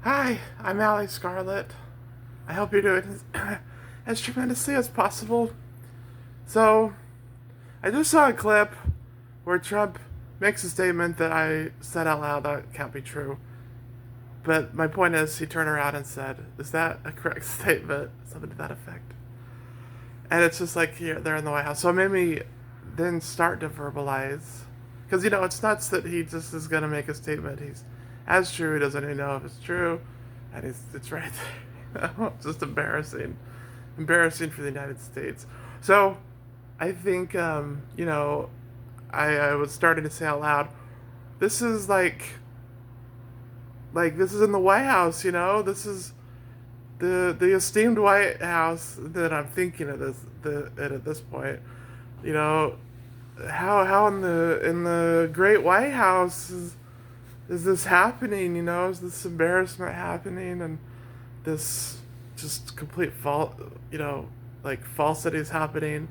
Hi, I'm Allie Scarlett. I hope you're doing as tremendously as possible. So, I just saw a clip where Trump makes a statement that I said out loud that can't be true. But my point is, he turned around and said, "Is that a correct statement?" Something to that effect. And it's just like here, they're in the White House. So it made me then start to verbalize. Because, it's nuts that he just is going to make a statement. He's as true, he doesn't even know if it's true. And it's right there. It's just embarrassing. Embarrassing for the United States. So I think, I was starting to say out loud, this is like this is in the White House, this is the esteemed White House that I'm thinking of at this point, you know, how in the Great White House is this happening? Is this embarrassment happening and this just complete like falsities happening?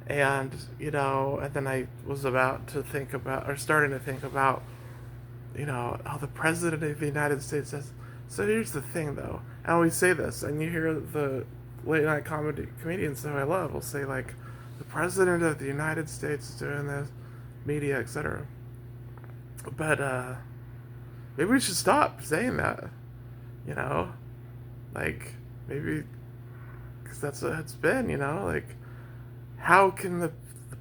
And then I was about to think about, or starting to think about, how the president of the United States says. So here's the thing, though. I always say this, and you hear the late night comedians that I love will say, like, the president of the United States is doing this, media, etc. But maybe we should stop saying that. You know, like maybe because that's what it's been. Like how can the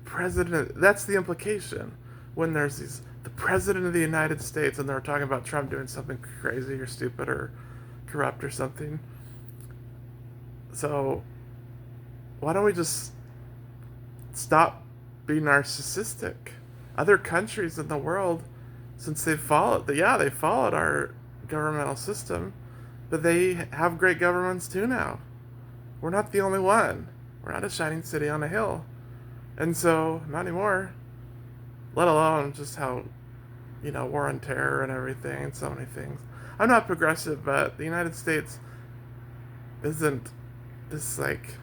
president? That's the implication when there's the president of the United States and they're talking about Trump doing something crazy or stupid or corrupt or something. So why don't we just stop being narcissistic? Other countries in the world, since they followed our governmental system, but they have great governments too now. We're not the only one. We're not a shining city on a hill. And so, not anymore. Let alone just how, war on terror and everything, and so many things. I'm not progressive, but the United States isn't this, like,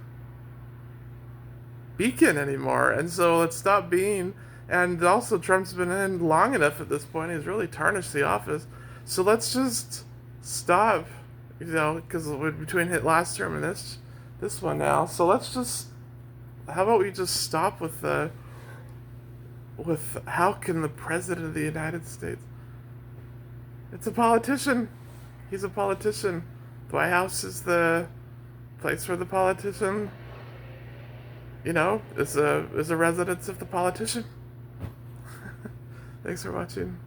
beacon anymore. And so let's stop being. And also, Trump's been in long enough at this point. He's really tarnished the office. So let's just stop, because between hit last term and this one now. So let's just, how about we just stop with how can the president of the United States? It's a politician. He's a politician. The White House is the place where the politician, is a residence of the politician. Thanks for watching.